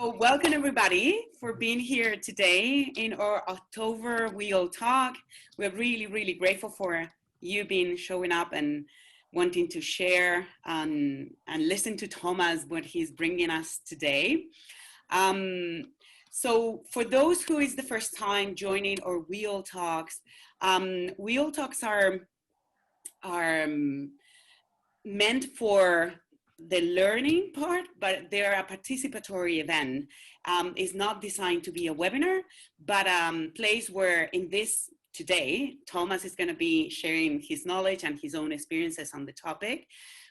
So welcome everybody for being here today in our October WEAll talk. We're really grateful for you being showing up and wanting to share and listen to Thomas, what he's bringing us today. So for those who is the first time joining our WEAll talks, WEAll talks are meant for the learning part, but they're a participatory event. It's not designed to be a webinar, but place where in this today, Thomas is going to be sharing his knowledge and his own experiences on the topic,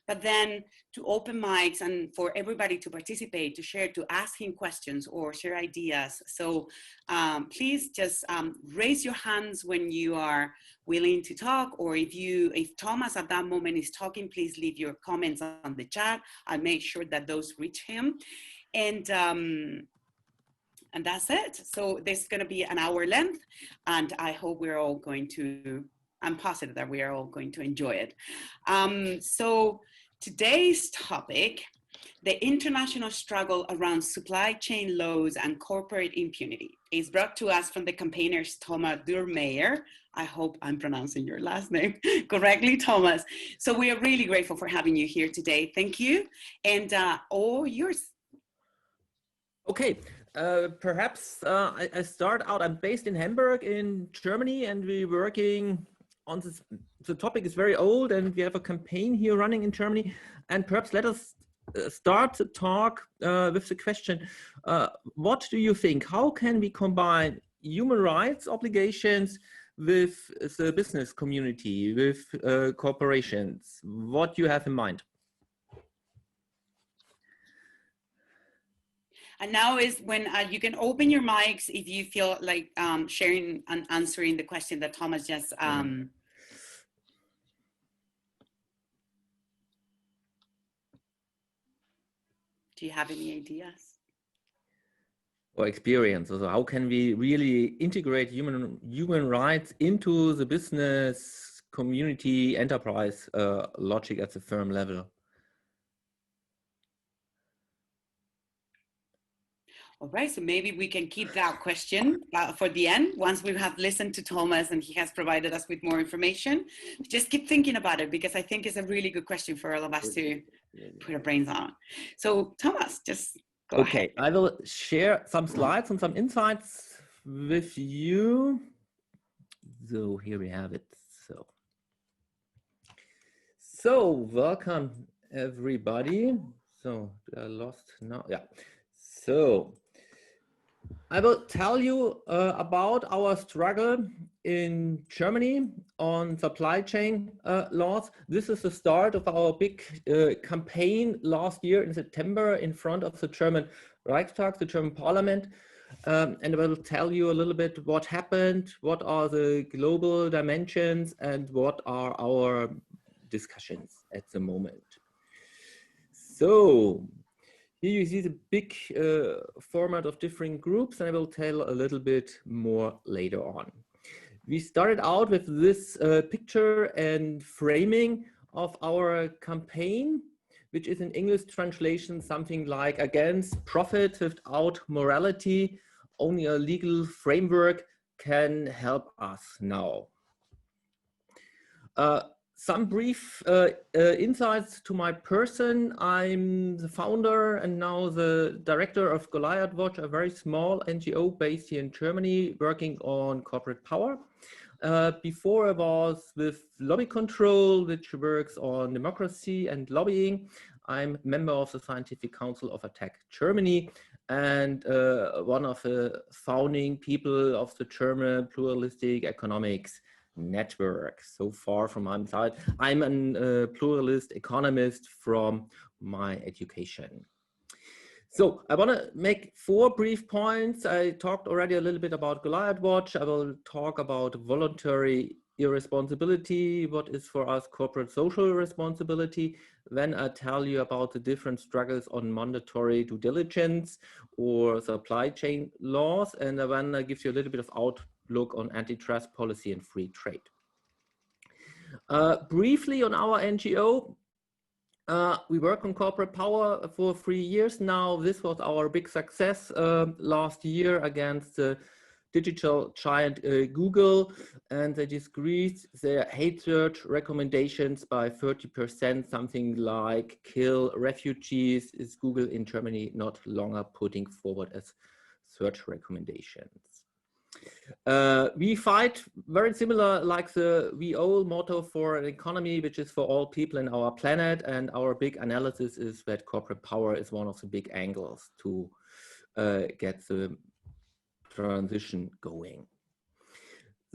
but then to open mics and for everybody to participate, to share, to ask him questions or share ideas. So please just raise your hands when you are willing to talk, or if Thomas at that moment is talking, please leave your comments on the chat. I'll make sure that those reach him. And that's it. So this is going to be an hour length, and I hope we're all going to, I'm positive that we are all going to enjoy it. So today's topic, the international struggle around supply chain laws and corporate impunity, is brought to us from the campaigners Thomas Dürmeier. I hope I'm pronouncing your last name correctly, Thomas. So we are really grateful for having you here today. Thank you. And all yours. Okay. Perhaps I start out. I'm based in Hamburg in Germany, and we're working on this. The topic is very old, and we have a campaign here running in Germany. And perhaps let us start the talk with the question, what do you think? How can we combine human rights obligations with the business community, with corporations? What do you have in mind? And now is when you can open your mics if you feel like sharing and answering the question that Thomas just do you have any ideas? Or experience? So how can we really integrate human rights into the business community enterprise logic at the firm level? All right, so maybe we can keep that question for the end, once we have listened to Thomas and he has provided us with more information. Just keep thinking about it, because I think it's a really good question for all of us to put our brains on. So Thomas, just go ahead. I will share some slides and some insights with you. So here we have it. So welcome everybody. So I lost now. Yeah. So I will tell you about our struggle in Germany on supply chain laws. This is the start of our big campaign last year in September in front of the German Reichstag, the German parliament. And I will tell you a little bit what happened, what are the global dimensions, and what are our discussions at the moment. So here you see the big format of different groups, and I will tell a little bit more later on. We started out with this picture and framing of our campaign, which is in English translation something like, against profit without morality, only a legal framework can help us now. Some brief insights to my person. I'm the founder and now the director of Goliath Watch, a very small NGO based here in Germany working on corporate power. Before I was with Lobby Control, which works on democracy and lobbying. I'm member of the Scientific Council of Attack Germany and one of the founding people of the German Pluralistic Economics Network. So far from my side, I'm a pluralist economist from my education. So I want to make 4 brief points. I talked already a little bit about Goliath Watch. I will talk about voluntary irresponsibility, what is for us corporate social responsibility. Then I tell you about the different struggles on mandatory due diligence or supply chain laws. And then I give you a little bit of outlook on antitrust policy and free trade. Briefly on our NGO, We work on corporate power for 3 years now. This was our big success last year against the digital giant Google, and they decreased their hate search recommendations by 30%, something like kill refugees is Google in Germany not longer putting forward as search recommendations. We fight very similar like the WEAll motto for an economy, which is for all people in our planet. And our big analysis is that corporate power is one of the big angles to get the transition going.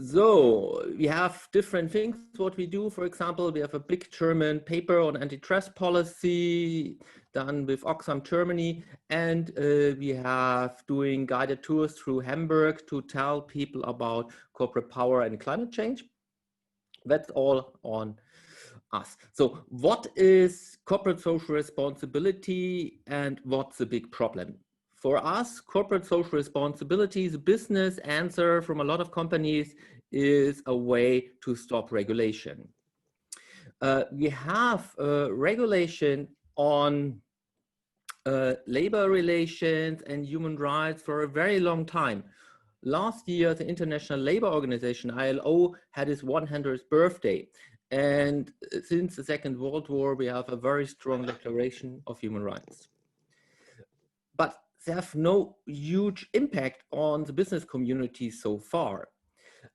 So we have different things what we do. For example, we have a big German paper on antitrust policy done with Oxfam Germany, and we have doing guided tours through Hamburg to tell people about corporate power and climate change. That's all on us. So what is corporate social responsibility and what's the big problem? For us, corporate social responsibility, the business answer from a lot of companies is a way to stop regulation. We have regulation on labor relations and human rights for a very long time. Last year, the International Labour Organization, ILO, had its 100th birthday. And since the Second World War, we have a very strong declaration of human rights. But they have no huge impact on the business community so far.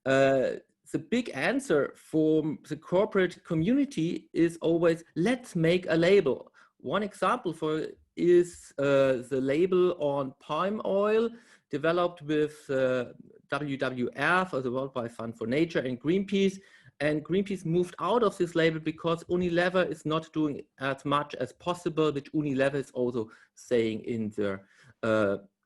The big answer for the corporate community is always, let's make a label. One example for is the label on palm oil developed with WWF, or the World Wide Fund for Nature, and Greenpeace. And Greenpeace moved out of this label because Unilever is not doing as much as possible, which Unilever is also saying in their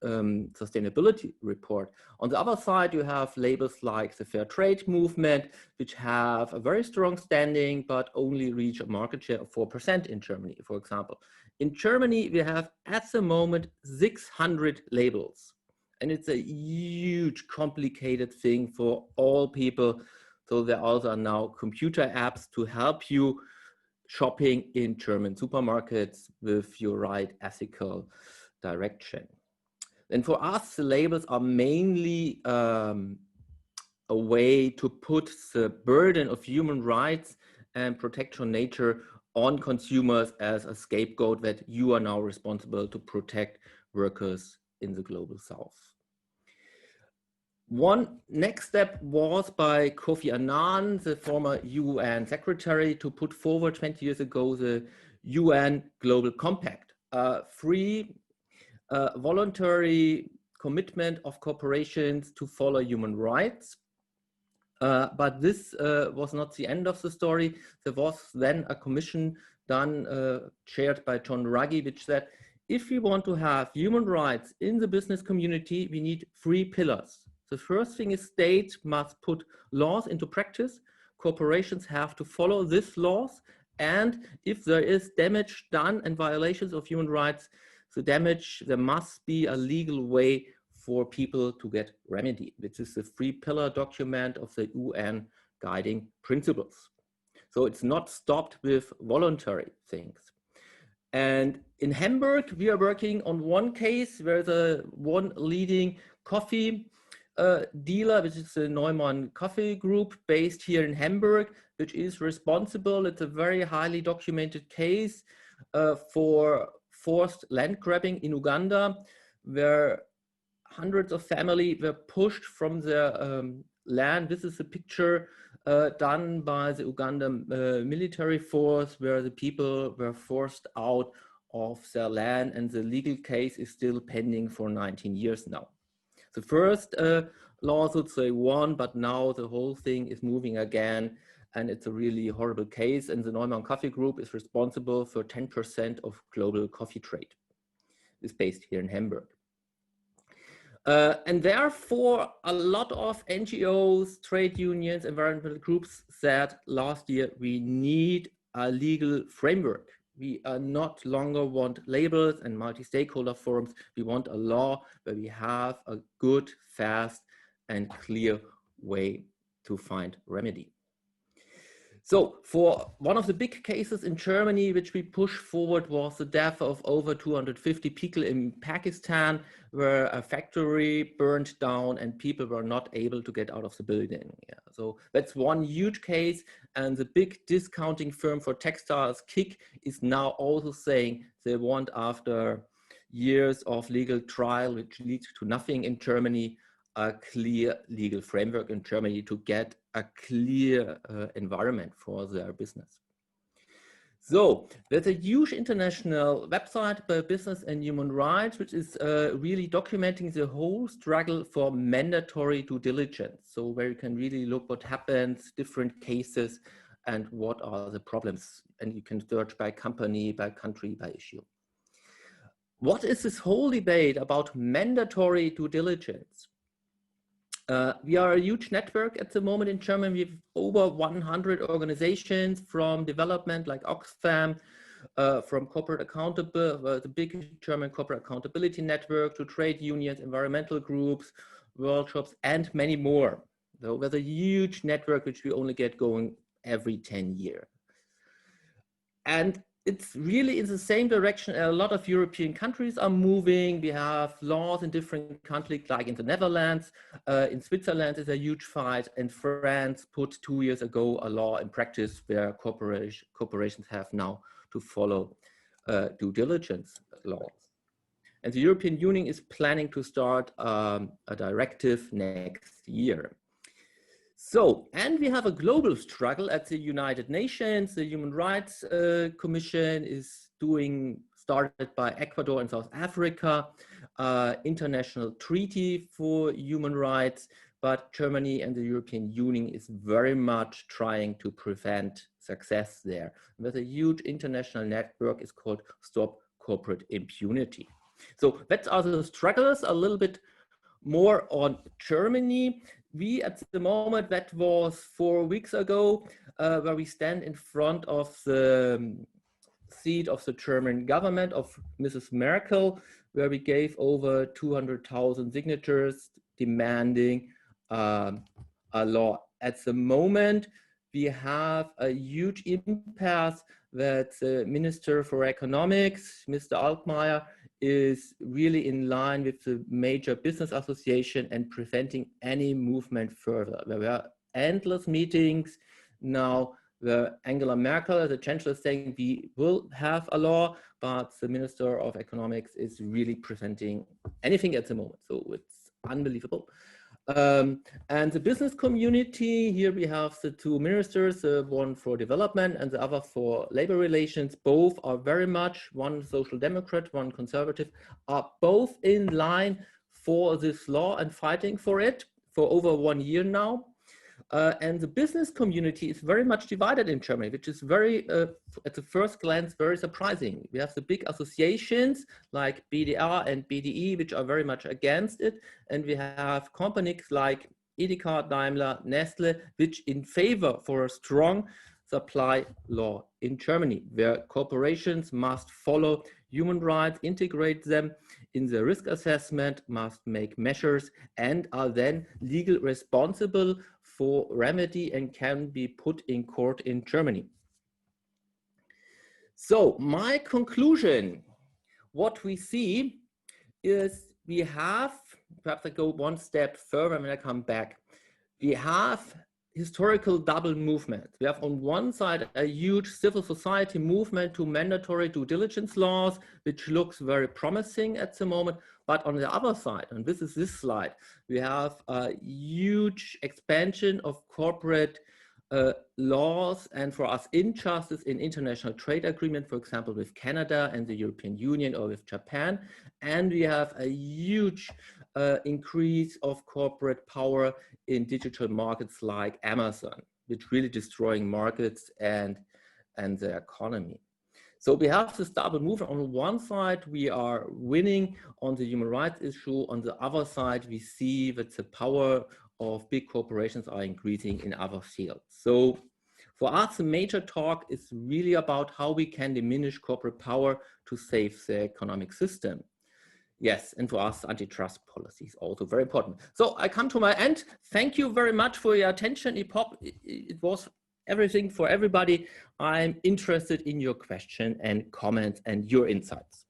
sustainability report. On the other side, you have labels like the Fair Trade Movement, which have a very strong standing, but only reach a market share of 4% in Germany, for example. In Germany, we have at the moment 600 labels. And it's a huge, complicated thing for all people. So there also are now computer apps to help you shopping in German supermarkets with your right ethical direction. And for us, the labels are mainly a way to put the burden of human rights and protection of nature on consumers as a scapegoat that you are now responsible to protect workers in the global south. One next step was by Kofi Annan, the former UN secretary, to put forward 20 years ago the UN Global Compact, a free voluntary commitment of corporations to follow human rights. But this was not the end of the story. There was then a commission done, chaired by John Ruggie, which said, if we want to have human rights in the business community, we need 3 pillars. The first thing is states must put laws into practice. Corporations have to follow these laws. And if there is damage done and violations of human rights, the damage, there must be a legal way for people to get remedy, which is the 3-pillar document of the UN guiding principles. So it's not stopped with voluntary things. And in Hamburg, we are working on one case where the one leading coffee dealer, which is the Neumann-Kaffee-Gruppe based here in Hamburg, which is responsible. It's a very highly documented case for forced land grabbing in Uganda, where hundreds of families were pushed from their land. This is a picture done by the Ugandan military force, where the people were forced out of their land, and the legal case is still pending for 19 years now. The first lawsuits they won, but now the whole thing is moving again, and it's a really horrible case. And the Neumann-Kaffee-Gruppe is responsible for 10% of global coffee trade. It's based here in Hamburg. And therefore, a lot of NGOs, trade unions, environmental groups said last year, we need a legal framework. We not longer want labels and multi-stakeholder forums. We want a law where we have a good, fast, and clear way to find remedy. So for one of the big cases in Germany, which we pushed forward, was the death of over 250 people in Pakistan, where a factory burned down and people were not able to get out of the building. Yeah, so that's one huge case. And the big discounting firm for textiles, Kick, is now also saying they want, after years of legal trial, which leads to nothing in Germany, a clear legal framework in Germany to get a clear environment for their business. So there's a huge international website by Business and Human Rights, which is really documenting the whole struggle for mandatory due diligence. So where you can really look what happens, different cases, and what are the problems. And you can search by company, by country, by issue. What is this whole debate about mandatory due diligence? We are a huge network at the moment in Germany. We have over 100 organizations, from development like Oxfam, from corporate accountability, the big German corporate accountability network, to trade unions, environmental groups, workshops, and many more. So there's a huge network which we only get going every 10 years. And it's really in the same direction. A lot of European countries are moving. We have laws in different countries, like in the Netherlands. In Switzerland is a huge fight, and France put 2 years ago a law in practice where corporations have now to follow due diligence laws. And the European Union is planning to start a directive next year. So, and we have a global struggle at the United Nations. The Human Rights Commission is started by Ecuador and South Africa, international treaty for human rights, but Germany and the European Union is very much trying to prevent success there. There's a huge international network, it's called Stop Corporate Impunity. So that's are the struggles. A little bit more on Germany. We, at the moment, that was 4 weeks ago, where we stand in front of the seat of the German government of Mrs. Merkel, where we gave over 200,000 signatures demanding a law. At the moment, we have a huge impasse that the Minister for Economics, Mr. Altmaier, is really in line with the major business association and preventing any movement further. There were endless meetings now where Angela Merkel, the chancellor, is saying we will have a law, but the Minister of Economics is really preventing anything at the moment. So it's unbelievable. And the business community, here we have the two ministers, one for development and the other for labor relations. Both are very much, one social democrat, one conservative, are both in line for this law and fighting for it for over 1 year now. And the business community is very much divided in Germany, which is very, at the first glance, very surprising. We have the big associations like BDR and BDI, which are very much against it. And we have companies like Edeka, Daimler, Nestle, which in favor for a strong supply law in Germany, where corporations must follow human rights, integrate them in the risk assessment, must make measures, and are then legally responsible for remedy and can be put in court in Germany. So my conclusion, what we see is we have, perhaps I go one step further when I come back, we have historical double movement. We have on one side a huge civil society movement to mandatory due diligence laws, which looks very promising at the moment. But on the other side, and this is this slide, we have a huge expansion of corporate laws and for us injustice in international trade agreement, for example, with Canada and the European Union or with Japan. And we have a huge increase of corporate power in digital markets like Amazon, which really destroying markets and the economy. So we have this double movement. On one side, we are winning on the human rights issue. On the other side, we see that the power of big corporations are increasing in other fields. So for us, the major talk is really about how we can diminish corporate power to save the economic system. Yes, and for us, antitrust policy is also very important. So I come to my end. Thank you very much for your attention. It was everything for everybody. I'm interested in your question and comments and your insights.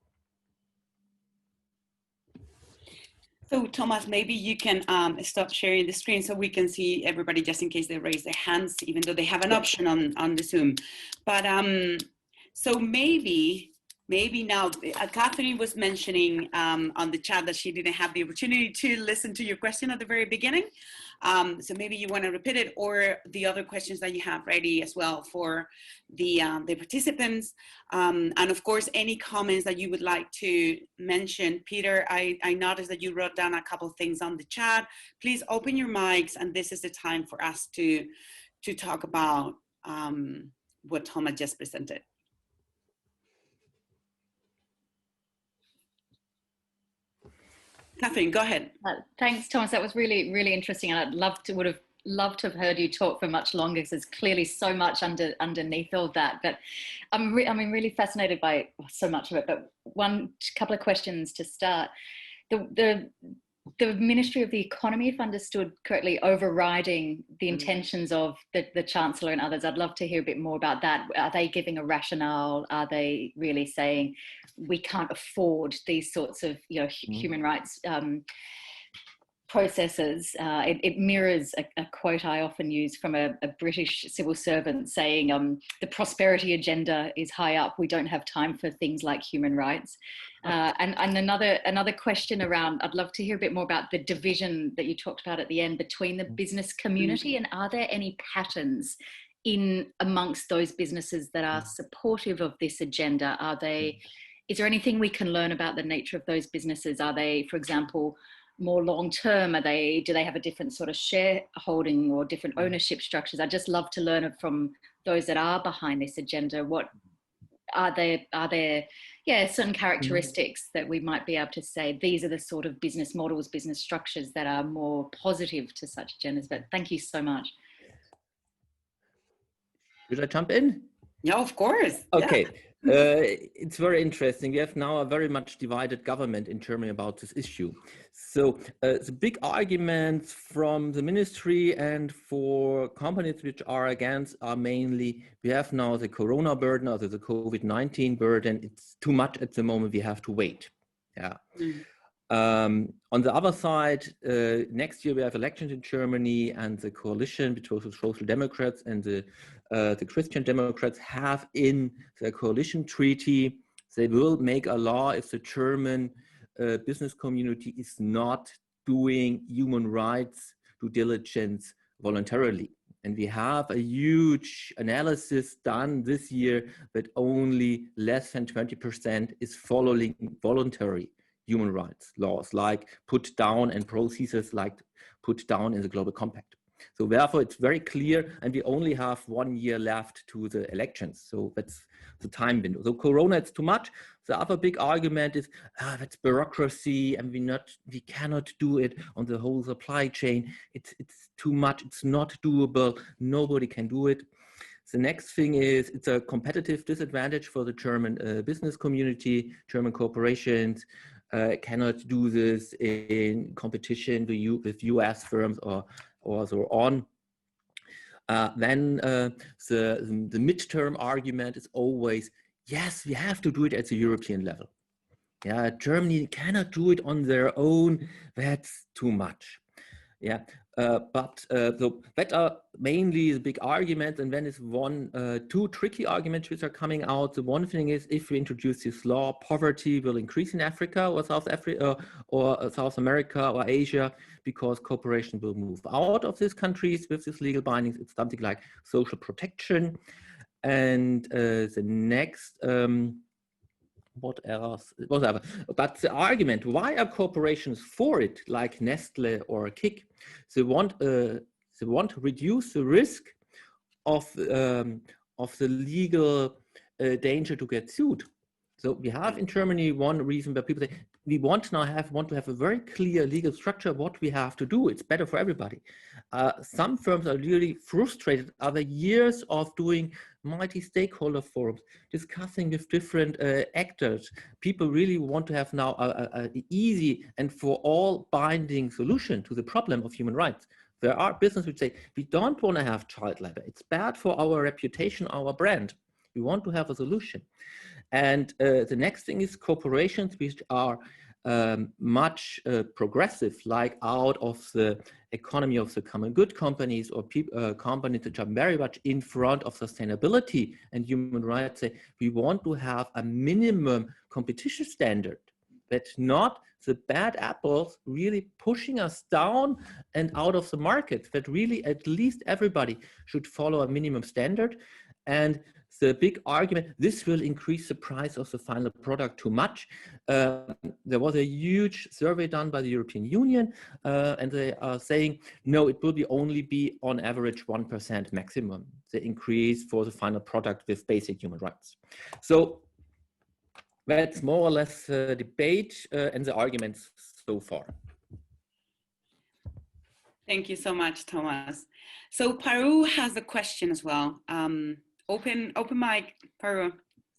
So Thomas, maybe you can stop sharing the screen so we can see everybody, just in case they raise their hands, even though they have an option on the Zoom. But so maybe now, Catherine was mentioning on the chat that she didn't have the opportunity to listen to your question at the very beginning. So maybe you want to repeat it, or the other questions that you have ready as well for the participants. And of course, any comments that you would like to mention. Peter, I noticed that you wrote down a couple of things on the chat. Please open your mics, and this is the time for us to talk about what Thomas just presented. Catherine, go ahead. Thanks, Thomas. That was really, really interesting. And I'd would have loved to have heard you talk for much longer, because there's clearly so much underneath all that. But I'm really fascinated by so much of it. But couple of questions to start. The Ministry of the Economy, if understood correctly, overriding the intentions of the Chancellor and others. I'd love to hear a bit more about that. Are they giving a rationale? Are they really saying we can't afford these sorts of human rights processes? It mirrors a quote I often use from a British civil servant saying, the prosperity agenda is high up. We don't have time for things like human rights. And another question around, I'd love to hear a bit more about the division that you talked about at the end between the business community, and are there any patterns amongst those businesses that are supportive of this agenda? Is there anything we can learn about the nature of those businesses? Are they, for example, more long-term? Do they have a different sort of shareholding or different ownership structures? I'd just love to learn from those that are behind this agenda. What are there certain characteristics that we might be able to say these are the sort of business models, business structures that are more positive to such agendas? But thank you so much. Should I jump in? Yeah, of course. Okay. It's very interesting. We have now a very much divided government in Germany about this issue. So the big arguments from the ministry and for companies which are against are mainly, we have now the corona burden, or the COVID-19 burden. It's too much at the moment. We have to wait. Yeah. On the other side, next year we have elections in Germany, and the coalition between the Social Democrats and the Christian Democrats have in the coalition treaty, they will make a law if the German business community is not doing human rights due diligence voluntarily. And we have a huge analysis done this year that only less than 20% is following voluntary human rights laws, like put down, and processes like put down in the Global Compact. So therefore, it's very clear, and we only have 1 year left to the elections. So that's the time window. So Corona, it's too much. The other big argument is that's bureaucracy, and we cannot do it on the whole supply chain. It's too much. It's not doable. Nobody can do it. The next thing is it's a competitive disadvantage for the German business community. German corporations cannot do this in competition with US firms or so on. Then the midterm argument is always, yes, we have to do it at the European level. Yeah, Germany cannot do it on their own. That's too much. Yeah, so that are mainly the big arguments, and then is two tricky arguments which are coming out. The one thing is, if we introduce this law, poverty will increase in Africa or South Africa or South America or Asia, because corporations will move out of these countries with these legal bindings. It's something like social protection. And the next, what else? Whatever. But the argument, why are corporations for it, like Nestle or Kik? They want to reduce the risk of the legal danger to get sued. So we have in Germany one reason where people say we want to have a very clear legal structure what we have to do. It's better for everybody. Some firms are really frustrated after years of doing multi-stakeholder forums, discussing with different actors. People really want to have now an easy and for all binding solution to the problem of human rights. There are businesses which say, we don't want to have child labor. It's bad for our reputation, our brand. We want to have a solution. And the next thing is corporations which are much progressive, like out of the economy of the common good companies, or companies which are very much in front of sustainability and human rights, say we want to have a minimum competition standard, that not the bad apples really pushing us down and out of the market, that really at least everybody should follow a minimum standard. And the big argument, this will increase the price of the final product too much. There was a huge survey done by the European Union, and they are saying, no, it will only be on average 1% maximum, the increase for the final product with basic human rights. So that's more or less the debate and the arguments so far. Thank you so much, Thomas. So Paru has a question as well. Open mic, Paru,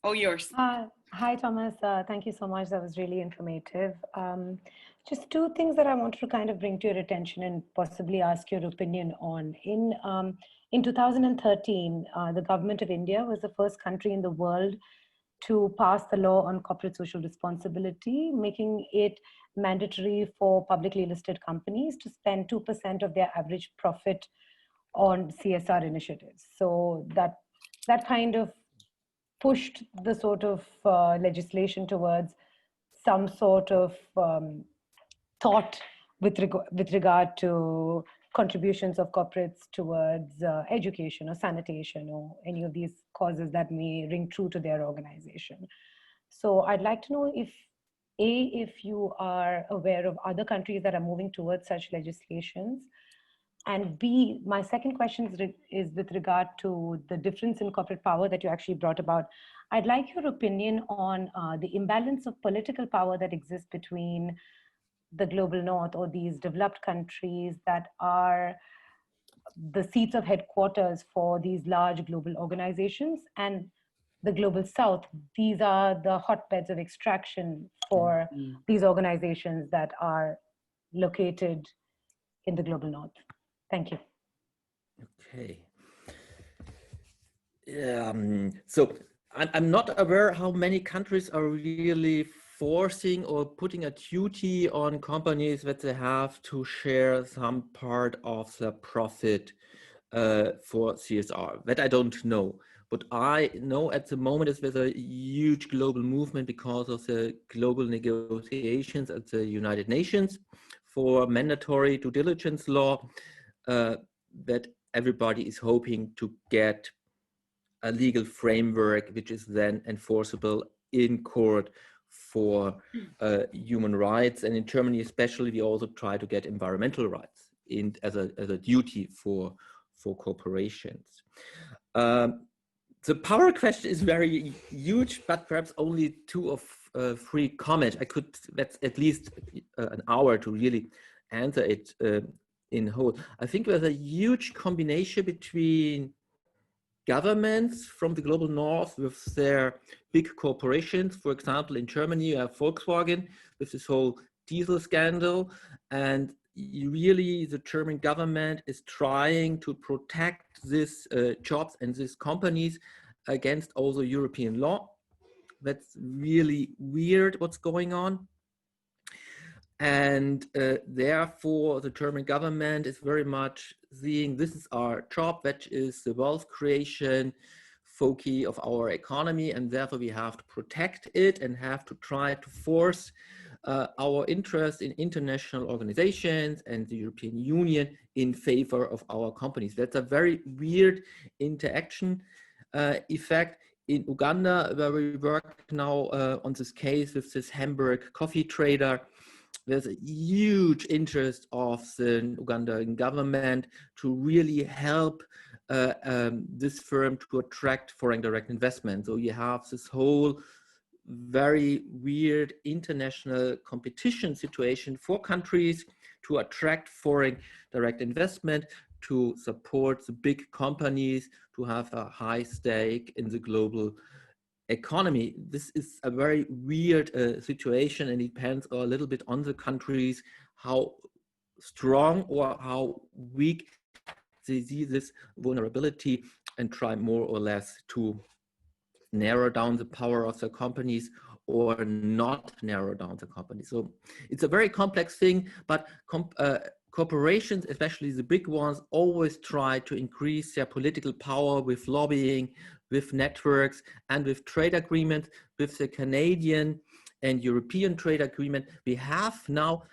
all yours. Hi, Thomas. Thank you so much. That was really informative. Just two things that I wanted to kind of bring to your attention and possibly ask your opinion on. In 2013, the government of India was the first country in the world to pass the law on corporate social responsibility, making it mandatory for publicly listed companies to spend 2% of their average profit on CSR initiatives. So that kind of pushed the sort of legislation towards some sort of thought with regard to contributions of corporates towards education or sanitation or any of these causes that may ring true to their organization. So I'd like to know if you are aware of other countries that are moving towards such legislations, and B, my second question is with regard to the difference in corporate power that you actually brought about. I'd like your opinion on the imbalance of political power that exists between the global north, or these developed countries that are the seats of headquarters for these large global organizations, and the global south. These are the hotbeds of extraction for these organizations that are located in the global north. Thank you. Okay. So I'm not aware how many countries are really forcing or putting a duty on companies that they have to share some part of the profit for CSR. That I don't know. What I know at the moment is there's a huge global movement because of the global negotiations at the United Nations for mandatory due diligence law, that everybody is hoping to get a legal framework which is then enforceable in court for human rights. And in Germany especially, we also try to get environmental rights as a duty for corporations. The power question is very huge, but perhaps only 2 or 3 comments. That's at least an hour to really answer it in whole. I think there's a huge combination between governments from the global north with their big corporations. For example, in Germany, you have Volkswagen with this whole diesel scandal, and really the German government is trying to protect these jobs and these companies against also European law. That's really weird what's going on. And therefore, the German government is very much seeing this is our job, which is the wealth creation focus of our economy, and therefore we have to protect it and have to try to force our interest in international organizations and the European Union in favor of our companies. That's a very weird interaction effect. In Uganda, where we work now on this case with this Hamburg coffee trader, there's a huge interest of the Ugandan government to really help this firm to attract foreign direct investment. So you have this whole very weird international competition situation for countries to attract foreign direct investment, to support the big companies, to have a high stake in the global economy. This is a very weird situation, and it depends a little bit on the countries how strong or how weak they see this vulnerability and try more or less to narrow down the power of the companies or not narrow down the companies. So it's a very complex thing, but corporations, especially the big ones, always try to increase their political power with lobbying, with networks, and with trade agreements. With the Canadian and European trade agreement, we have now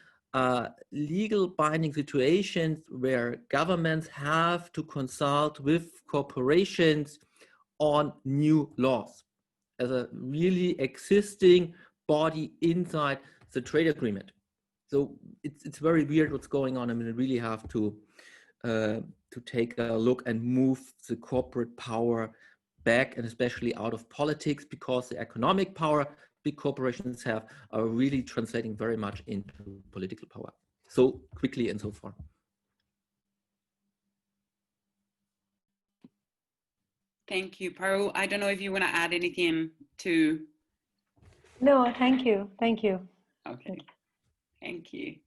legal binding situations where governments have to consult with corporations on new laws as a really existing body inside the trade agreement. So it's very weird what's going on. I mean, we really have to take a look and move the corporate power back, and especially out of politics, because the economic power big corporations have are really translating very much into political power so quickly and so far. Thank you, Paru. I don't know if you want to add anything to. No, thank you. Thank you. Okay, thank you.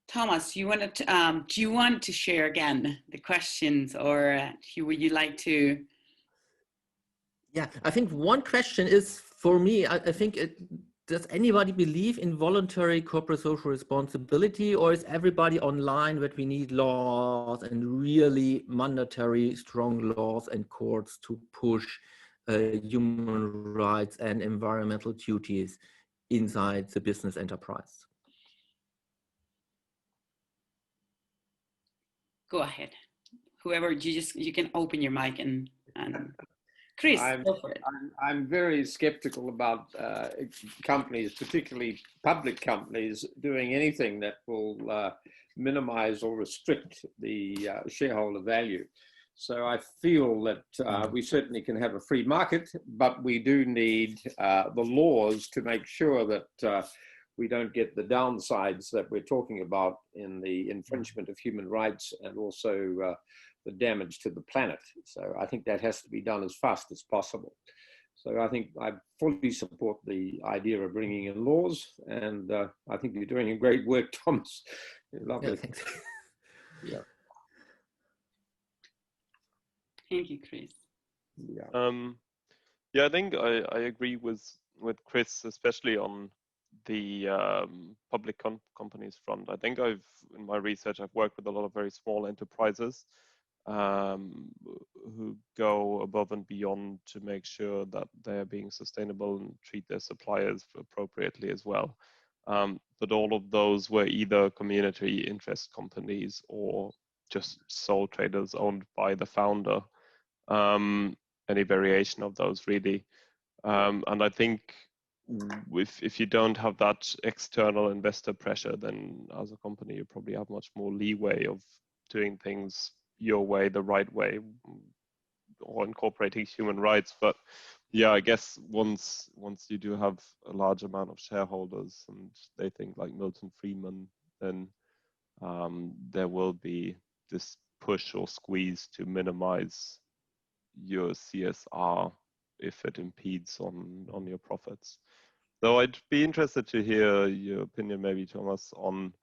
Thomas, you want to, do you want to share again the questions, or would you like to? Yeah, I think one question is for me, I think does anybody believe in voluntary corporate social responsibility, or is everybody online that we need laws and really mandatory strong laws and courts to push human rights and environmental duties inside the business enterprise? Go ahead. Whoever, you can open your mic and Chris, go for it. I'm very skeptical about companies, particularly public companies, doing anything that will minimize or restrict the shareholder value. So I feel that we certainly can have a free market, but we do need the laws to make sure that we don't get the downsides that we're talking about in the infringement of human rights and also the damage to the planet. So I think that has to be done as fast as possible. So I think I fully support the idea of bringing in laws, and I think you're doing a great work, Thomas. Lovely. Yeah, thanks. Yeah. Thank you, Chris. Yeah. Yeah, I think I agree with Chris, especially on the public companies front. I think in my research, I've worked with a lot of very small enterprises who go above and beyond to make sure that they're being sustainable and treat their suppliers appropriately as well. But all of those were either community interest companies or just sole traders owned by the founder. Any variation of those really. And I think if you don't have that external investor pressure, then as a company, you probably have much more leeway of doing things your way, the right way, or incorporating human rights. But yeah, I guess once you do have a large amount of shareholders and they think like Milton Friedman, then there will be this push or squeeze to minimize your CSR if it impedes on your profits. So I'd be interested to hear your opinion, maybe Thomas, on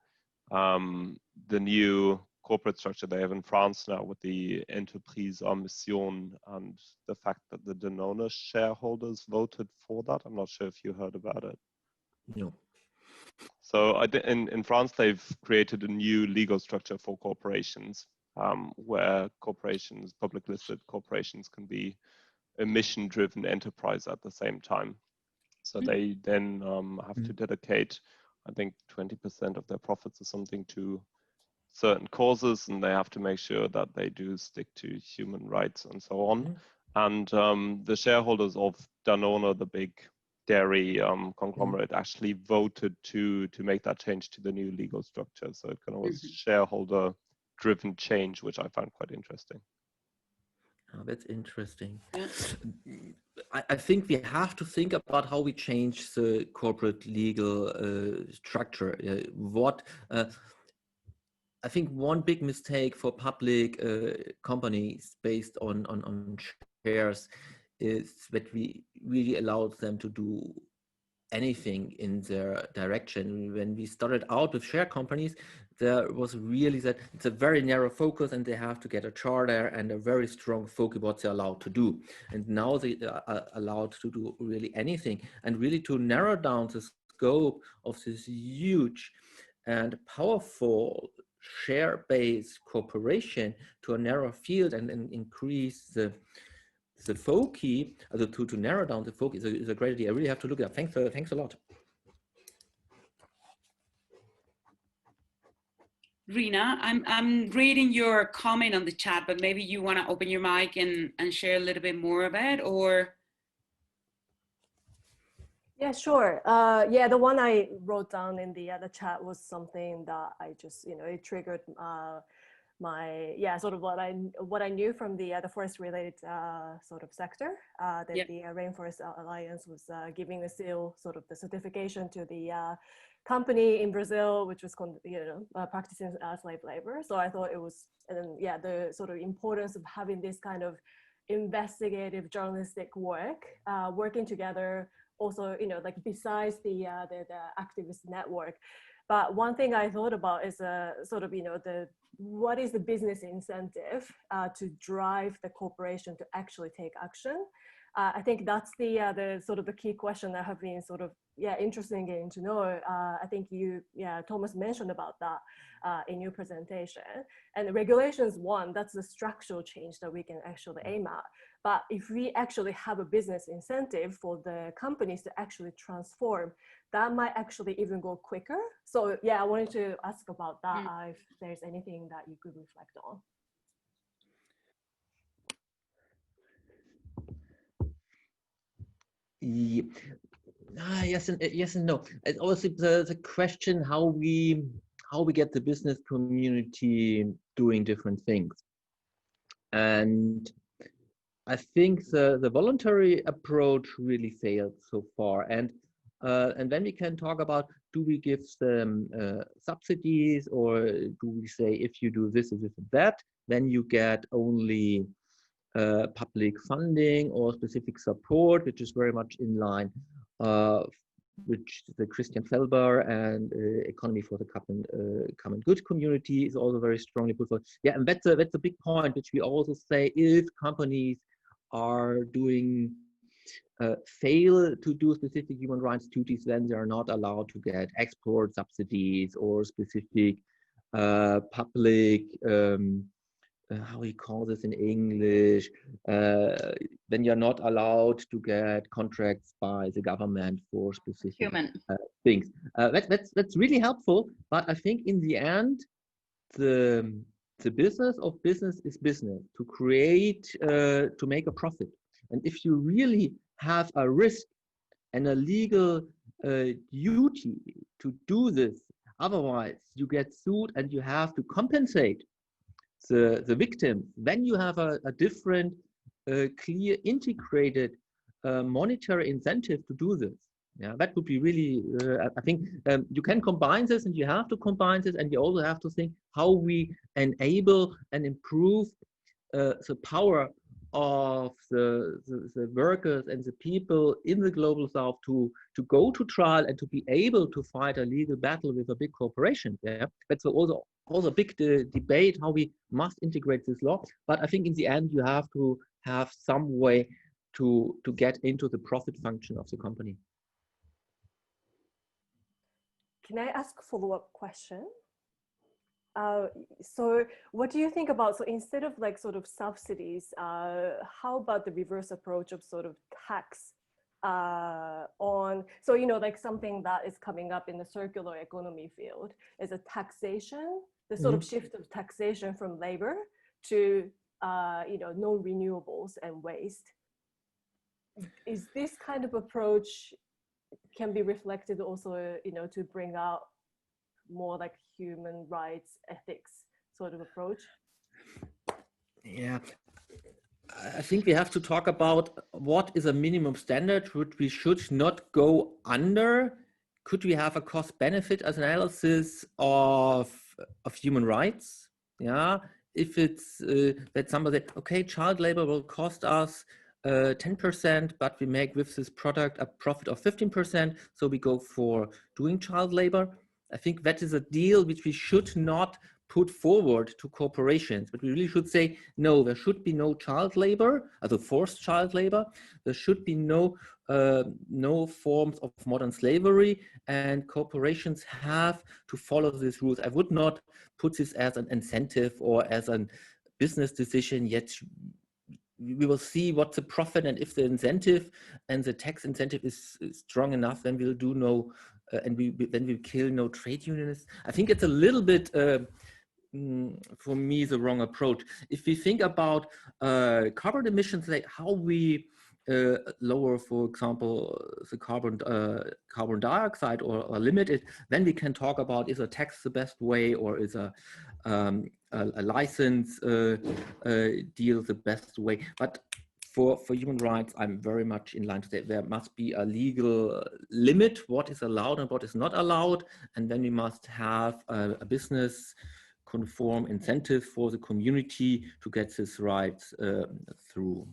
the new corporate structure they have in France now with the Entreprise à Mission and the fact that the Danone shareholders voted for that. I'm not sure if you heard about it. No. So in France, they've created a new legal structure for corporations where corporations, public listed corporations, can be a mission-driven enterprise at the same time. So they then have to dedicate, I think, 20% of their profits or something to certain causes, and they have to make sure that they do stick to human rights and so on. And the shareholders of Danone, the big dairy conglomerate, actually voted to make that change to the new legal structure. So it kind of was shareholder-driven change, which I found quite interesting. Oh, that's interesting. I think we have to think about how we change the corporate legal structure. I think one big mistake for public companies based on shares is that we really allowed them to do anything in their direction. When we started out with share companies, there was really that it's a very narrow focus, and they have to get a charter and a very strong focus what they're allowed to do. And now they are allowed to do really anything, and really to narrow down the scope of this huge and powerful share-based cooperation to a narrow field and increase the focus, to narrow down the focus is a great idea. I really have to look at it. Thanks a lot. Rina, I'm reading your comment on the chat, but maybe you want to open your mic and share a little bit more of it, or? Yeah, sure. Yeah, the one I wrote down in the chat was something that I just, it triggered my, sort of what I knew from the forest related sort of sector, that the Rainforest Alliance was giving the seal, sort of the certification to the company in Brazil, which was, practicing slave labor. So I thought it was, and then, the sort of importance of having this kind of investigative journalistic work, working together, also, like besides the activist network. But one thing I thought about is sort of, what is the business incentive to drive the corporation to actually take action? I think that's the sort of the key question that have been sort of, interesting getting to know. I think you, Thomas mentioned about that in your presentation. And the regulations one, that's the structural change that we can actually aim at. But if we actually have a business incentive for the companies to actually transform, that might actually even go quicker. So I wanted to ask about that, if there's anything that you could reflect on. Yes and no. And also the question how we get the business community doing different things. And I think the voluntary approach really failed so far. And then we can talk about, do we give them subsidies, or do we say if you do this and this and that, then you get only public funding or specific support, which is very much in line which the Christian Felber and Economy for the Common Good community is also very strongly put forward. Yeah, and that's a big point, which we also say, if companies are doing fail to do specific human rights duties, then they are not allowed to get export subsidies or specific public how we call this in English, then you're not allowed to get contracts by the government for specific things. That's really helpful, but I think in the end, the business of business is business, to create, to make a profit. And if you really have a risk and a legal duty to do this, otherwise you get sued and you have to compensate the victim, then you have a different, clear, integrated monetary incentive to do this. Yeah, that would be really, I think you can combine this, and you have to combine this, and you also have to think how we enable and improve the power of the workers and the people in the global south to go to trial and to be able to fight a legal battle with a big corporation. Yeah, that's also a big debate how we must integrate this law. But I think in the end you have to have some way to get into the profit function of the company. Can I ask a follow-up question? So what do you think about, so instead of like sort of subsidies, how about the reverse approach of sort of tax on, so, you know, like something that is coming up in the circular economy field is a taxation, the sort of shift of taxation from labor to, you know, non-renewables and waste. Is this kind of approach can be reflected also, you know, to bring out more like human rights ethics sort of approach? Yeah, I think we have to talk about what is a minimum standard which we should not go under. Could we have a cost benefit analysis of human rights? Yeah, if it's that somebody, okay, child labor will cost us 10%, but we make with this product a profit of 15%. So we go for doing child labor. I think that is a deal which we should not put forward to corporations, but we really should say, no, there should be no child labor, also forced child labor. There should be no forms of modern slavery, and corporations have to follow these rules. I would not put this as an incentive or as a business decision, yet we will see what's the profit, and if the incentive and the tax incentive is strong enough, then we'll do no, and then we kill no trade unionists. I think it's a little bit, for me, the wrong approach. If we think about carbon emissions, like how we lower, for example, the carbon dioxide or limit it, then we can talk about, is a tax the best way, or is a license deal the best way. But for human rights, I'm very much in line to say there must be a legal limit, what is allowed and what is not allowed, and then we must have a business conform incentive for the community to get this right through.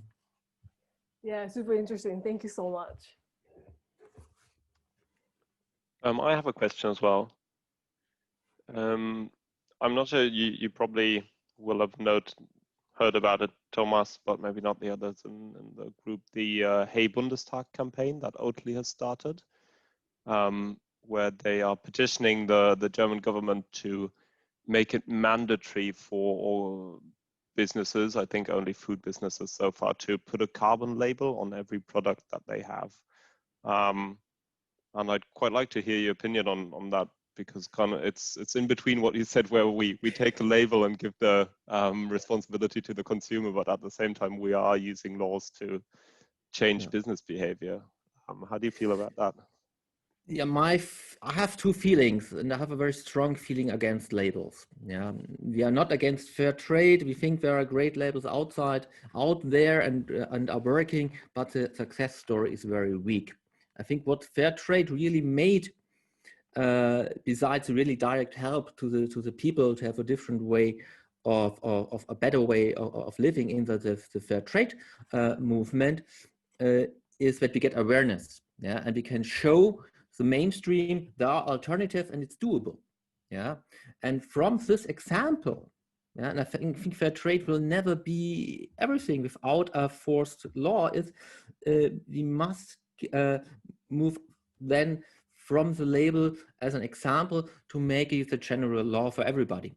Yeah, super interesting. Thank you so much. I have a question as well. I'm not sure, you probably will have heard about it, Thomas, but maybe not the others in the group, the Hey Bundestag campaign that Oatly has started, where they are petitioning the German government to make it mandatory for all businesses, I think only food businesses so far, to put a carbon label on every product that they have. And I'd quite like to hear your opinion on that, because kind of it's in between what you said, where we take a label and give the responsibility to the consumer, but at the same time we are using laws to change business behavior. How do you feel about that? Yeah, I have two feelings, and I have a very strong feeling against labels. Yeah, we are not against fair trade. We think there are great labels out there and are working, but the success story is very weak. I think what fair trade really made, besides really direct help to the people to have a different way of a better way of living in the fair trade movement, is that we get awareness. Yeah, and we can show the mainstream there are alternatives and it's doable. Yeah, and from this example, yeah, and I think fair trade will never be everything without a forced law. We must move then from the label as an example to make it a general law for everybody.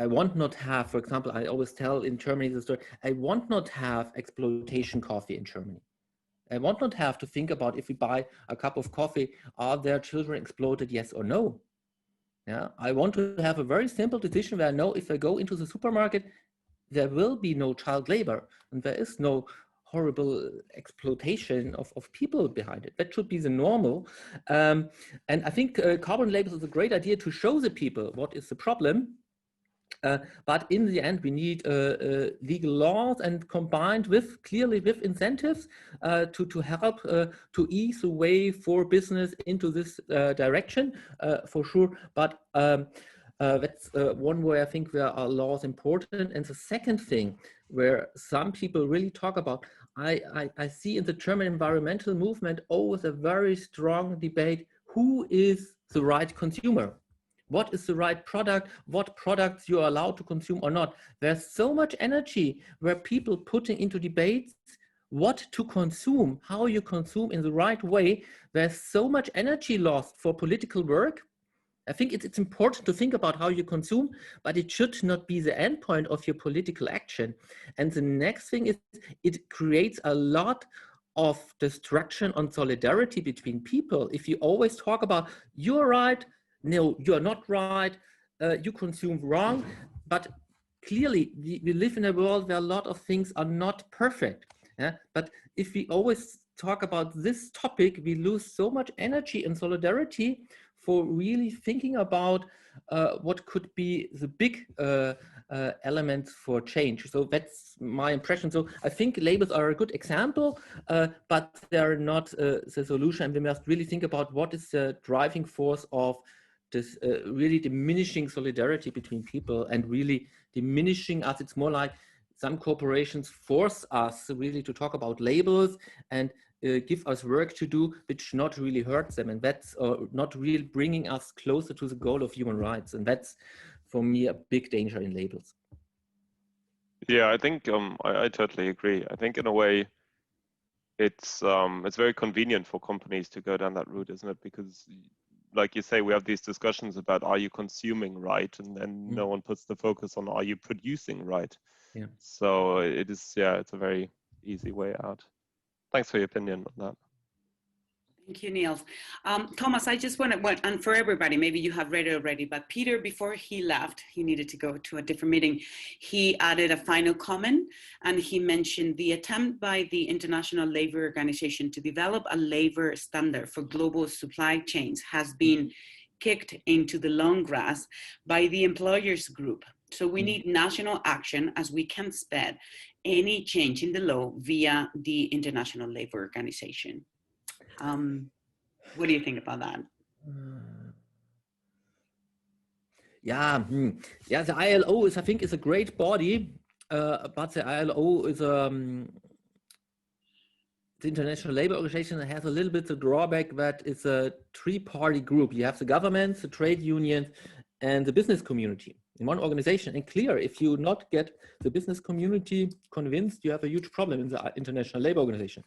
I want not have, for example, I always tell in Germany the story, I want not have exploitation coffee in Germany. I want not have to think about, if we buy a cup of coffee, are there children exploited, yes or no? Yeah, I want to have a very simple decision where I know if I go into the supermarket, there will be no child labor and there is no horrible exploitation of people behind it. That should be the normal. And I think carbon labels is a great idea to show the people what is the problem. But in the end, we need legal laws, and combined with clearly with incentives to help to ease the way for business into this direction, for sure. But that's one way I think there are laws important. And the second thing where some people really talk about, I see in the German environmental movement always a very strong debate: who is the right consumer? What is the right product? What products you are allowed to consume or not? There's so much energy where people putting into debates what to consume, how you consume in the right way. There's so much energy lost for political work. I think it's important to think about how you consume, but it should not be the endpoint of your political action. And the next thing is it creates a lot of destruction on solidarity between people. If you always talk about you're right, no, you're not right, you consume wrong, but clearly we live in a world where a lot of things are not perfect. Yeah? But if we always talk about this topic, we lose so much energy and solidarity for really thinking about what could be the big elements for change. So that's my impression. So I think labels are a good example, but they're not the solution. And we must really think about what is the driving force of this really diminishing solidarity between people and really diminishing us. It's more like some corporations force us really to talk about labels and give us work to do, which not really hurts them. And that's not really bringing us closer to the goal of human rights. And that's, for me, a big danger in labels. Yeah, I think I totally agree. I think in a way, it's very convenient for companies to go down that route, isn't it? Because, like you say, we have these discussions about, are you consuming right, and then no one puts the focus on, are you producing right? Yeah. So it is, yeah, it's a very easy way out. Thanks for your opinion on that. Thank you, Niels. Thomas, I just want to, and for everybody, maybe you have read it already, but Peter, before he left, he needed to go to a different meeting. He added a final comment, and he mentioned the attempt by the International Labour Organization to develop a labor standard for global supply chains has been kicked into the long grass by the employers group. So we need national action, as we can't spare any change in the law via the International Labour Organization. What do you think about that? Yeah, yeah. The ILO is, I think, is a great body, but the ILO is the International Labour Organization that has a little bit the drawback that it's a three-party group. You have the governments, the trade unions, and the business community in one organization. And clear, if you not get the business community convinced, you have a huge problem in the International Labour Organization.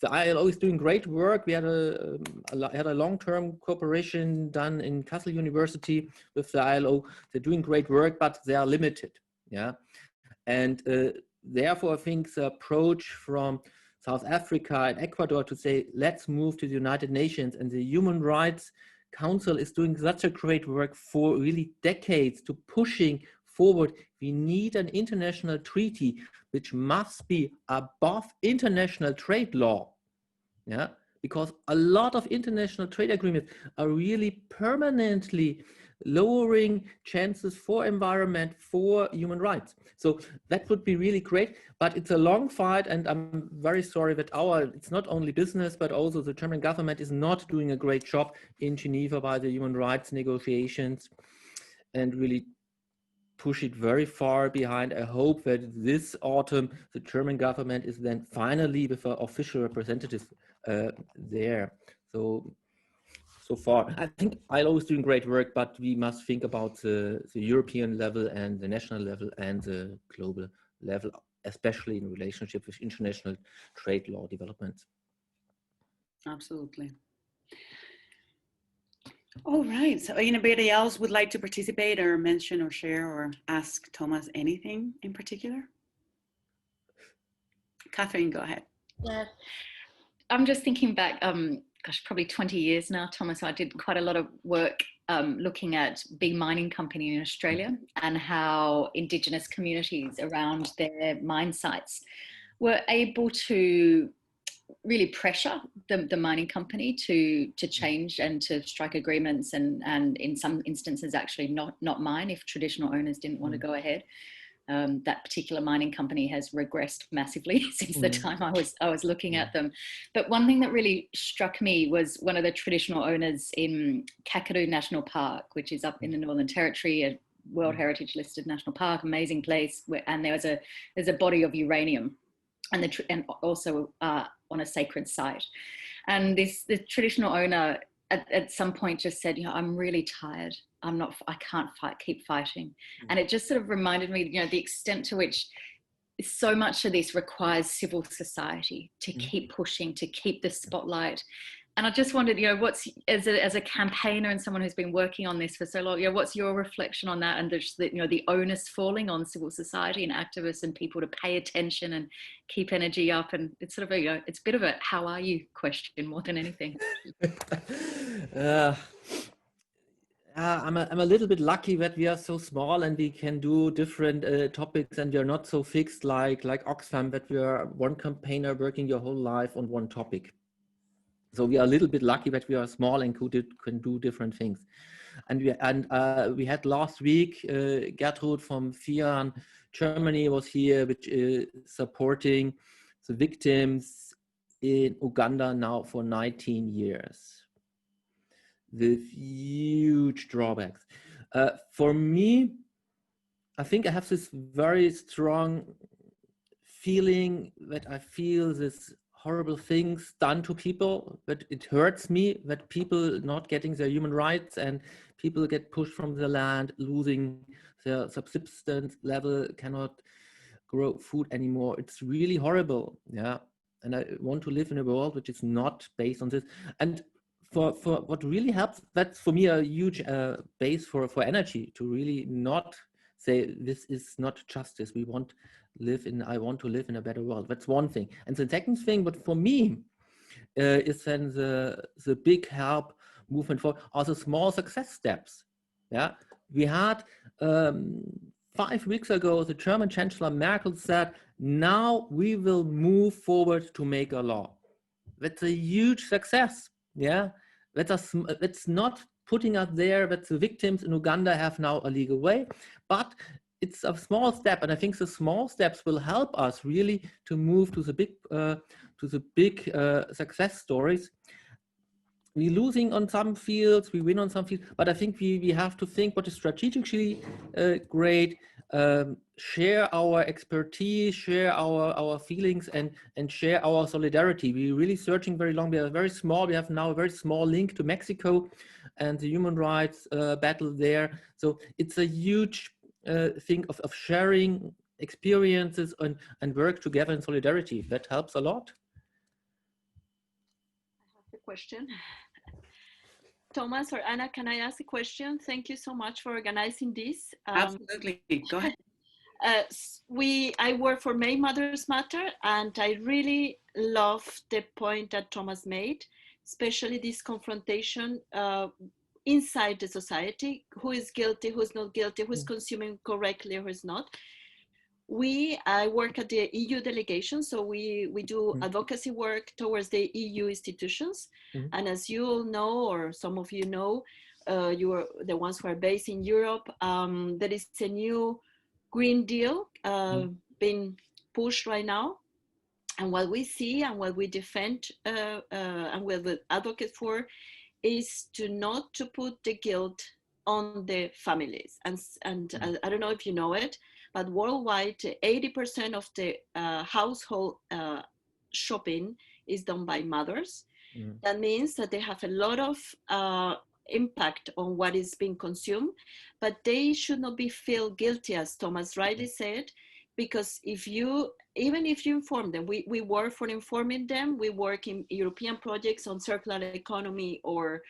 The ILO is doing great work. We had a long-term cooperation done in Kassel University with the ILO. They're doing great work, but they are limited. Yeah, and therefore, I think the approach from South Africa and Ecuador to say, let's move to the United Nations, and the Human Rights Council is doing such a great work for really decades to pushing forward. We need an international treaty which must be above international trade law. Yeah, because a lot of international trade agreements are really permanently lowering chances for environment, for human rights. So that would be really great, but it's a long fight, and I'm very sorry that it's not only business, but also the German government is not doing a great job in Geneva by the human rights negotiations and really push it very far behind. I hope that this autumn, the German government is then finally with an official representative there. So far, I think ILO is doing great work, but we must think about the European level and the national level and the global level, especially in relationship with international trade law developments. Absolutely. All right, so anybody else would like to participate or mention or share or ask Thomas anything in particular? Catherine, go ahead. Yeah, I'm just thinking back, gosh, probably 20 years now, Thomas. I did quite a lot of work looking at big mining company in Australia and how Indigenous communities around their mine sites were able to really pressure the mining company to change and to strike agreements and in some instances actually not mine if traditional owners didn't want to go ahead. That particular mining company has regressed massively since the time I was looking at them. But one thing that really struck me was one of the traditional owners in Kakadu National Park, which is up in the Northern Territory, a World Heritage listed national park, amazing place, and there's a body of uranium, and also on a sacred site. And the traditional owner at some point just said, I'm really tired. I can't keep fighting. And it just sort of reminded me, the extent to which so much of this requires civil society to keep pushing, to keep the spotlight. And I just wondered, what's, as a campaigner and someone who's been working on this for so long, what's your reflection on that, and the onus falling on civil society and activists and people to pay attention and keep energy up? And it's sort of it's a bit of a how are you question more than anything. I'm a little bit lucky that we are so small and we can do different topics, and we are not so fixed like Oxfam, that we are one campaigner working your whole life on one topic. So we are a little bit lucky that we are small and can do different things. And we had last week Gertrud from FIAN Germany was here, which is supporting the victims in Uganda now for 19 years. With huge drawbacks. For me, I think I have this very strong feeling that I feel this horrible things done to people, that it hurts me that people not getting their human rights and people get pushed from the land, losing their subsistence level, cannot grow food anymore. It's really horrible. Yeah. And I want to live in a world which is not based on this. And for what really helps, that's for me a huge base for energy, to really not say this is not justice. I want to live in a better world. That's one thing. And the second thing, but for me, is then the big help movement for also small success steps. Yeah, we had 5 weeks ago, the German Chancellor Merkel said, now we will move forward to make a law. That's a huge success. Yeah, that's not putting us there that the victims in Uganda have now a legal way, but it's a small step, and I think the small steps will help us really to move to the big success stories. We're losing on some fields, we win on some fields, but I think we have to think what is strategically great, share our expertise, share our feelings, and share our solidarity. We're really searching very long. We are very small. We have now a very small link to Mexico and the human rights battle there. So it's a huge thing of sharing experiences and work together in solidarity. That helps a lot. I have a question. Thomas or Anna, can I ask a question? Thank you so much for organizing this. Absolutely, go ahead. I work for May Mothers Matter, and I really love the point that Thomas made, especially this confrontation inside the society, who is guilty, who's not guilty, who's consuming correctly, who's not. I work at the EU delegation, so we do advocacy work towards the EU institutions. And as you all know, or some of you know, you are the ones who are based in Europe, there is a new Green Deal being pushed right now. And what we see and what we defend and what we advocate for is not to put the guilt on the families. And I don't know if you know it, but worldwide, 80% of the household shopping is done by mothers. That means that they have a lot of impact on what is being consumed, but they should not be feel guilty, as Thomas rightly said, because even if you inform them, we work for informing them. We work in European projects on circular economy or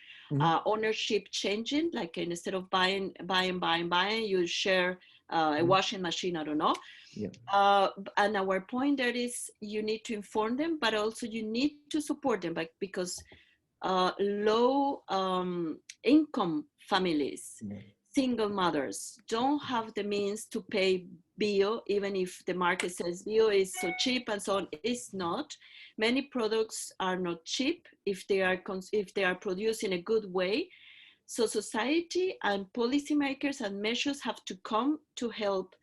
ownership changing, like instead of buying, you share a washing machine, I don't know. Yeah. And our point there is you need to inform them, but also you need to support them, because low income families, single mothers don't have the means to pay bio, even if the market says bio is so cheap and so on. It's not. Many products are not cheap if they are produced in a good way. So society and policymakers and measures have to come to help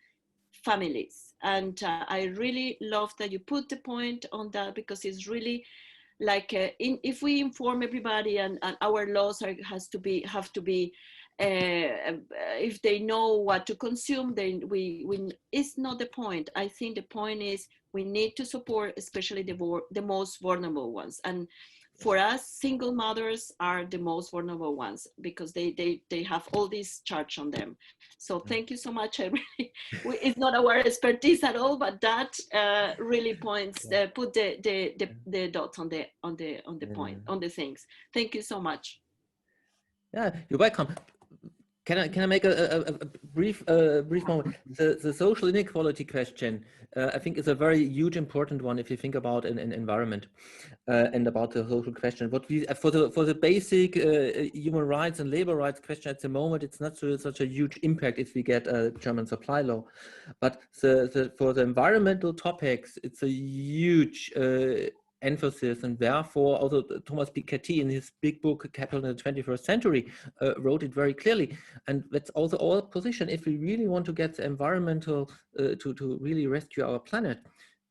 families. And I really love that you put the point on that, because it's really like if we inform everybody and our laws have to be if they know what to consume, then it's not the point. I think the point is we need to support especially the most vulnerable ones. And for us, single mothers are the most vulnerable ones, because they have all this charge on them. So thank you so much. It's not our expertise at all, but that really points, put the dots on the point, on the things. Thank you so much. Yeah, you're welcome. Can I make a brief moment? The social inequality question, I think, is a very huge important one if you think about an environment and about the social question. What we for the basic human rights and labor rights question at the moment, it's not such a huge impact if we get a German supply law, but for the environmental topics, it's a huge emphasis, and therefore also Thomas Piketty in his big book Capital in the 21st Century wrote it very clearly, and that's also our position. If we really want to get the environmental to really rescue our planet,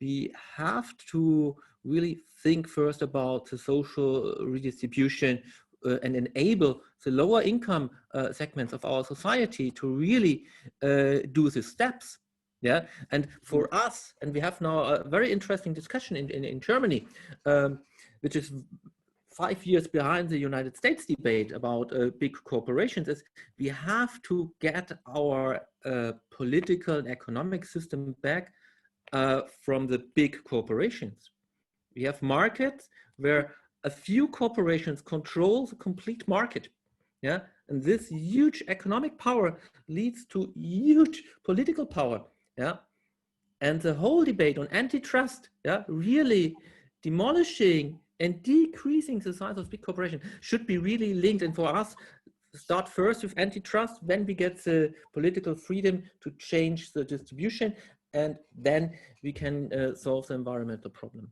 we have to really think first about the social redistribution and enable the lower income segments of our society to really do the steps. Yeah, and for us, and we have now a very interesting discussion in Germany, which is 5 years behind the United States debate about big corporations, is we have to get our political and economic system back from the big corporations. We have markets where a few corporations control the complete market. Yeah, and this huge economic power leads to huge political power. Yeah, and the whole debate on antitrust, yeah, really demolishing and decreasing the size of big corporations should be really linked. And for us, start first with antitrust, then we get the political freedom to change the distribution, and then we can solve the environmental problem.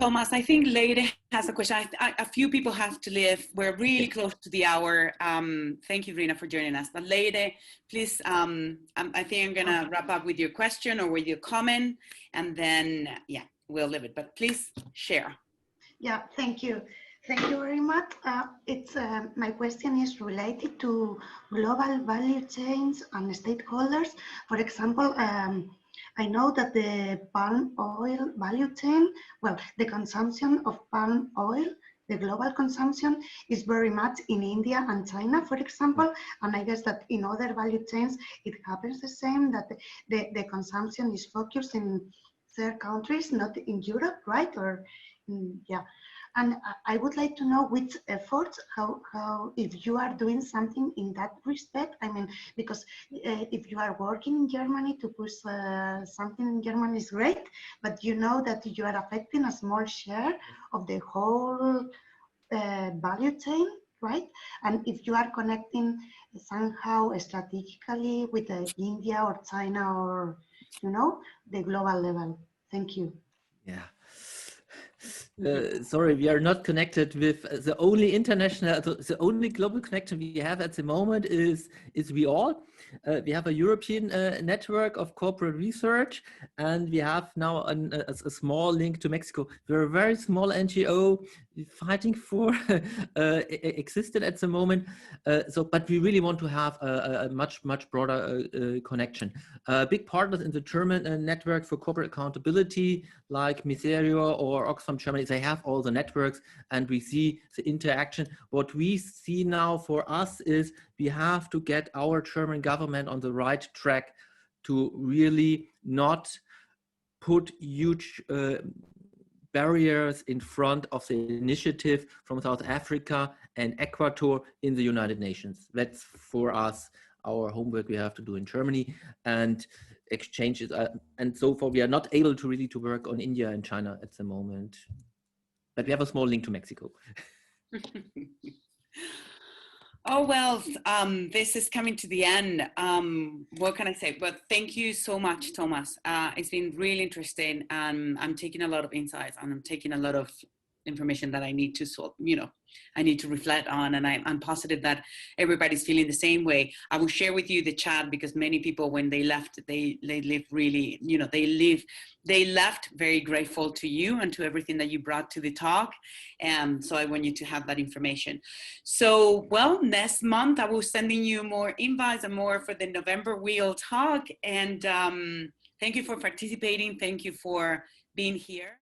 Thomas, I think Lady has a question. A few people have to leave. We're really close to the hour. Thank you, Rina, for joining us. But Lady, please, I think I'm gonna wrap up with your question or with your comment, and then, yeah, we'll leave it. But please share. Yeah, thank you. Thank you very much. My question is related to global value chains and stakeholders. For example, I know that the palm oil value chain, well, the consumption of palm oil, the global consumption is very much in India and China, for example, and I guess that in other value chains, it happens the same, that the consumption is focused in third countries, not in Europe, right? Or, yeah. And I would like to know which efforts, how if you are doing something in that respect. I mean, because if you are working in Germany to push something in Germany is great, but you know that you are affecting a small share of the whole value chain, right? And if you are connecting somehow strategically with India or China or, you know, the global level. Thank you. Yeah. Sorry, we are not connected with the only international, the only global connection we have at the moment is WEAll. We have a European network of corporate research, and we have now a small link to Mexico. We're a very small NGO fighting for existed at the moment. But we really want to have a much broader connection. Big partners in the German network for corporate accountability, like Miserio or Oxfam Germany, they have all the networks, and we see the interaction. What we see now for us is we have to get our German government on the right track to really not put huge barriers in front of the initiative from South Africa and Ecuador in the United Nations. That's for us our homework we have to do in Germany, and exchanges. And so far we are not able to really work on India and China at the moment, but we have a small link to Mexico. Oh, well, this is coming to the end. What can I say? But thank you so much, Thomas. It's been really interesting, and I'm taking a lot of insights, and I'm taking a lot of information that I need to sort, you know, I need to reflect on, and I'm positive that everybody's feeling the same way. I will share with you the chat, because many people, when they left, they live really, you know, they left very grateful to you and to everything that you brought to the talk. And so I want you to have that information. So, well, next month I will be sending you more invites and more for the November WEAll talk. And thank you for participating. Thank you for being here.